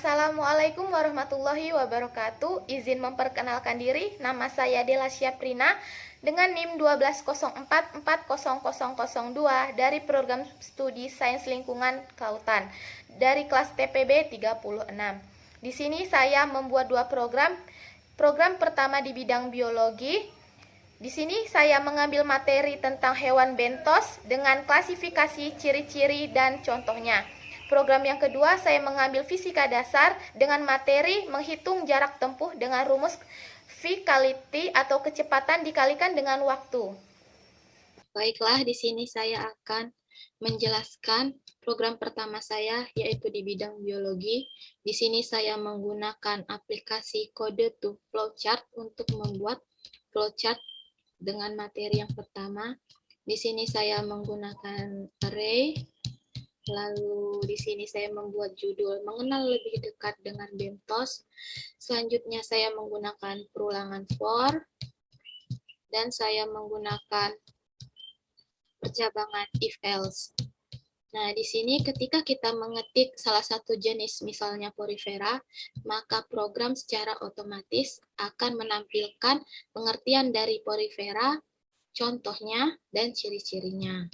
Assalamualaikum warahmatullahi wabarakatuh. Izin memperkenalkan diri, nama saya Dela Syaprina dengan NIM 1204400002 dari program studi Sains Lingkungan Kelautan dari kelas TPB 36. Di sini saya membuat dua program. Program pertama di bidang biologi. Di sini saya mengambil materi tentang hewan bentos dengan klasifikasi, ciri-ciri, dan contohnya. Program yang kedua saya mengambil fisika dasar dengan materi menghitung jarak tempuh dengan rumus Vicality atau kecepatan dikalikan dengan waktu. Baiklah, di sini saya akan menjelaskan program pertama saya, yaitu di bidang biologi. Di sini saya menggunakan aplikasi Code to Flowchart untuk membuat flowchart dengan materi yang pertama. Di sini saya menggunakan array, lalu di sini saya membuat judul mengenal lebih dekat dengan bentos. Selanjutnya saya menggunakan perulangan for, dan saya menggunakan percabangan if else. Nah, di sini ketika kita mengetik salah satu jenis, misalnya porifera, maka program secara otomatis akan menampilkan pengertian dari porifera, contohnya, dan ciri-cirinya.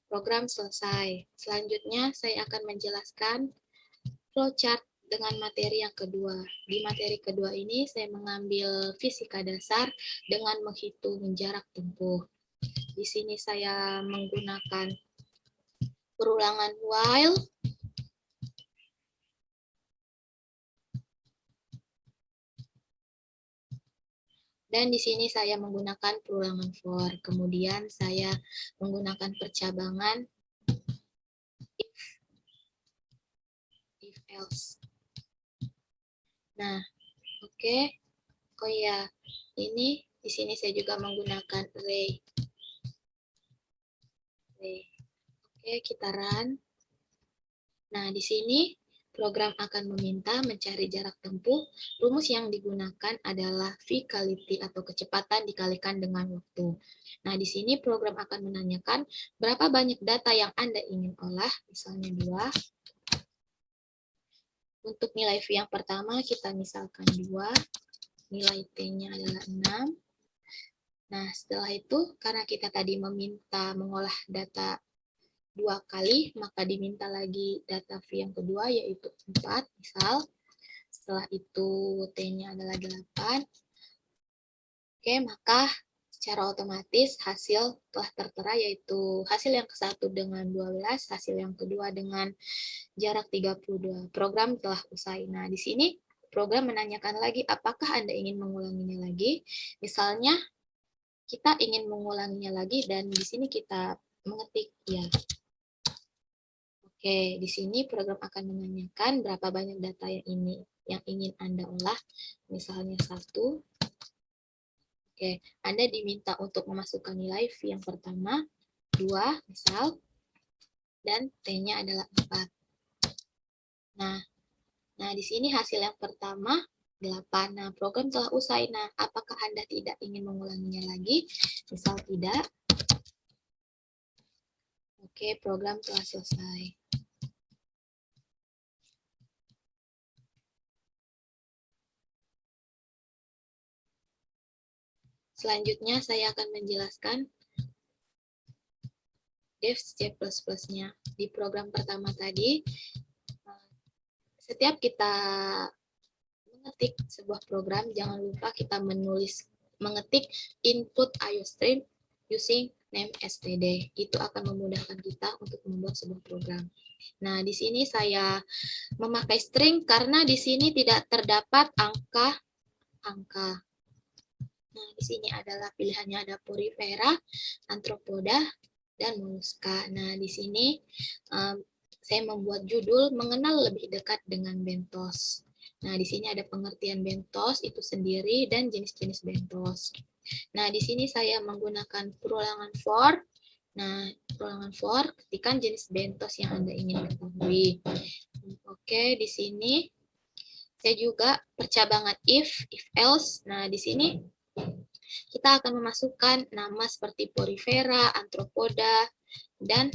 Program selesai. Selanjutnya, saya akan menjelaskan flowchart dengan materi yang kedua. Di materi kedua ini, saya mengambil fisika dasar dengan menghitung jarak tempuh. Di sini saya menggunakan perulangan while, dan di sini saya menggunakan perulangan for. Kemudian saya menggunakan percabangan if else. Nah, oke. Oh ya, ini di sini saya juga menggunakan array. Oke, kita run. Nah, di sini program akan meminta mencari jarak tempuh. Rumus yang digunakan adalah Vicality atau kecepatan dikalikan dengan waktu. Nah, di sini program akan menanyakan berapa banyak data yang Anda ingin olah, misalnya 2. Untuk nilai V yang pertama, kita misalkan 2. Nilai T-nya adalah 6. Nah, setelah itu, karena kita tadi meminta mengolah data 2 kali, maka diminta lagi data V yang kedua, yaitu 4, misal. Setelah itu, T-nya adalah 8. Oke, maka secara otomatis hasil telah tertera, yaitu hasil yang ke-1 dengan 12, hasil yang kedua dengan jarak 32. Program telah usai. Nah, di sini program menanyakan lagi, apakah Anda ingin mengulanginya lagi? Misalnya, kita ingin mengulanginya lagi, dan di sini kita mengetik ya. Oke, di sini program akan menanyakan berapa banyak data yang ingin Anda olah. Misalnya 1. Oke, Anda diminta untuk memasukkan nilai V yang pertama, 2 misal, dan T-nya adalah 4. Nah, di sini hasil yang pertama 8. Nah, program telah usai. Nah, apakah Anda tidak ingin mengulanginya lagi? Misal tidak. Oke, program telah selesai. Selanjutnya, saya akan menjelaskan def C++-nya. Di program pertama tadi, setiap kita mengetik sebuah program, jangan lupa kita mengetik input IOStream using name std. Itu akan memudahkan kita untuk membuat sebuah program. Nah, di sini saya memakai string karena di sini tidak terdapat angka. Nah, di sini adalah pilihannya ada porifera, anthropoda, dan molluska. Nah, di sini saya membuat judul mengenal lebih dekat dengan bentos. Nah, di sini ada pengertian bentos itu sendiri dan jenis-jenis bentos. Nah, di sini saya menggunakan perulangan for. Nah, perulangan for, ketikkan jenis bentos yang Anda ingin ketahui. Oke, di sini saya juga percabangan if else. Nah, di sini kita akan memasukkan nama seperti porifera, anthropoda, dan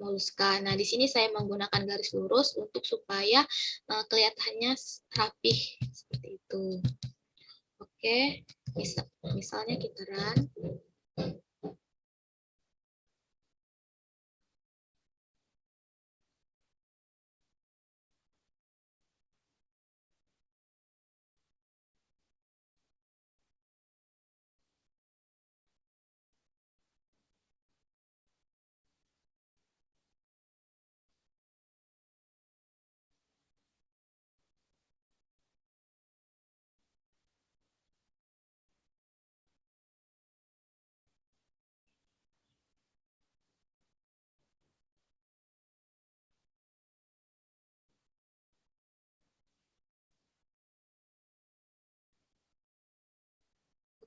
moluska. Nah, di sini saya menggunakan garis lurus untuk supaya kelihatannya rapih seperti itu. Oke, misalnya kita run.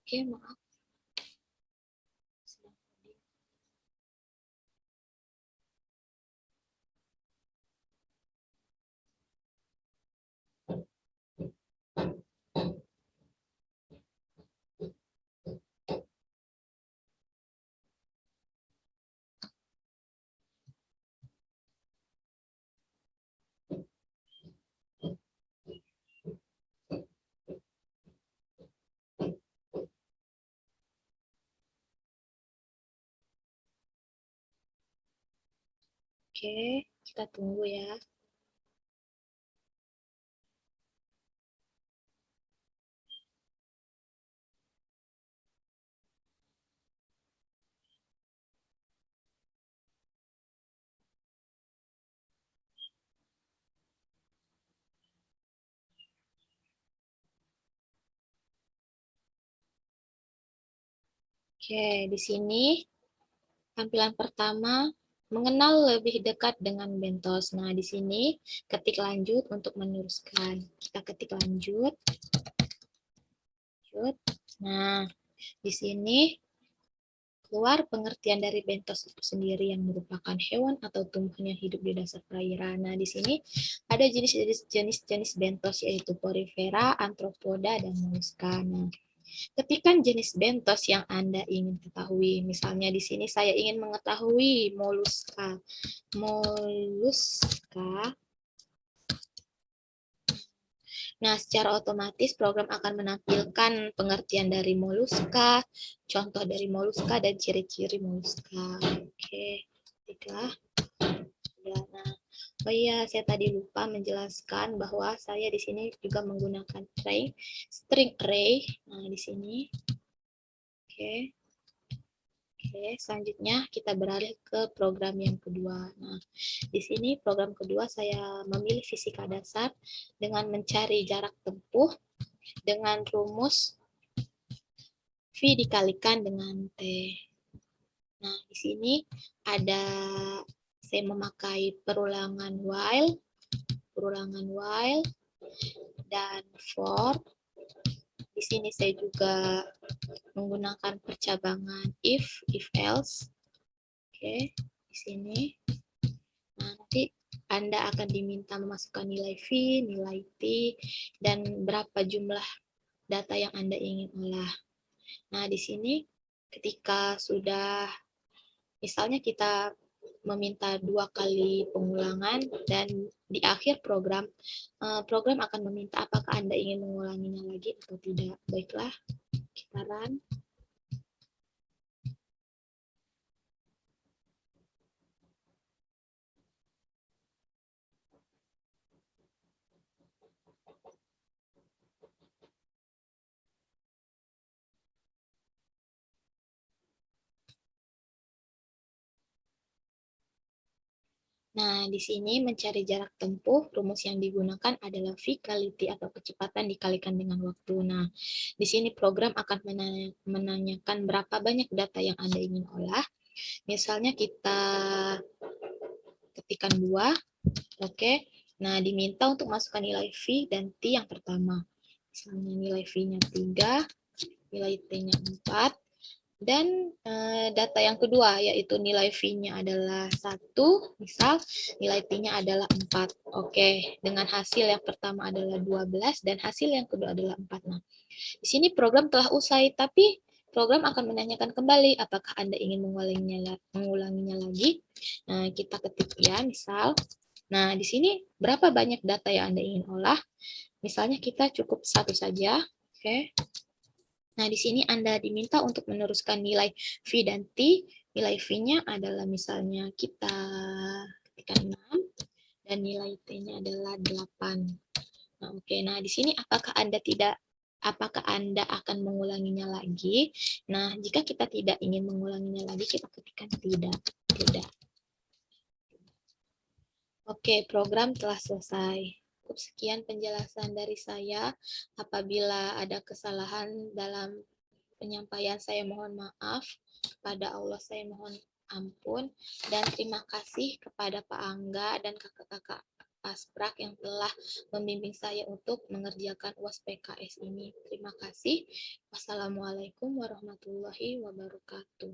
Oke, maaf. Oke, kita tunggu ya. Oke, di sini tampilan pertama mengenal lebih dekat dengan bentos. Nah, di sini ketik lanjut untuk meneruskan. Kita ketik lanjut. Nah, di sini keluar pengertian dari bentos itu sendiri yang merupakan hewan atau tumbuhan yang hidup di dasar perairan. Nah, di sini ada jenis-jenis bentos yaitu porifera, antropoda, dan moluska. Nah, ketikkan jenis bentos yang Anda ingin ketahui. Misalnya di sini saya ingin mengetahui moluska. Nah, secara otomatis program akan menampilkan pengertian dari moluska, contoh dari moluska, dan ciri-ciri moluska. Oke, baiklah. Nah, oh iya, saya tadi lupa menjelaskan bahwa saya di sini juga menggunakan string array. Nah, di sini. Oke. Oke, selanjutnya kita beralih ke program yang kedua. Nah, di sini program kedua saya memilih fisika dasar dengan mencari jarak tempuh dengan rumus V dikalikan dengan T. Nah, di sini ada saya memakai perulangan while, dan for. Di sini saya juga menggunakan percabangan if else. Oke, di sini. Nah, nanti Anda akan diminta memasukkan nilai V, nilai T, dan berapa jumlah data yang Anda ingin olah. Nah, di sini ketika sudah, misalnya kita meminta 2 kali pengulangan dan di akhir program, program akan meminta apakah Anda ingin mengulanginya lagi atau tidak. Baiklah, kita run. Nah, di sini mencari jarak tempuh, rumus yang digunakan adalah V-cality atau kecepatan dikalikan dengan waktu. Nah, di sini program akan menanyakan berapa banyak data yang Anda ingin olah. Misalnya kita ketikkan 2, oke. Nah, diminta untuk masukkan nilai V dan T yang pertama. Misalnya nilai V-nya 3, nilai T-nya 4, dan data yang kedua yaitu nilai V-nya adalah 1, misal nilai T-nya adalah 4. Oke, dengan hasil yang pertama adalah 12 dan hasil yang kedua adalah 4. Nah, di sini program telah usai, tapi program akan menanyakan kembali apakah Anda ingin mengulanginya lagi. Nah, kita ketik ya, misal. Nah, di sini berapa banyak data yang Anda ingin olah? Misalnya kita cukup satu saja. Oke. Nah, di sini Anda diminta untuk meneruskan nilai V dan T. Nilai V-nya adalah misalnya kita ketikkan 6 dan nilai T-nya adalah 8. Nah, oke. Nah, di sini apakah Anda akan mengulanginya lagi? Nah, jika kita tidak ingin mengulanginya lagi, kita ketikkan tidak. Tidak. Oke, program telah selesai. Cukup sekian penjelasan dari saya. Apabila ada kesalahan dalam penyampaian, saya mohon maaf. Kepada Allah saya mohon ampun. Dan terima kasih kepada Pak Angga dan kakak-kakak Asprak yang telah membimbing saya untuk mengerjakan UAS PKS ini. Terima kasih. Wassalamualaikum warahmatullahi wabarakatuh.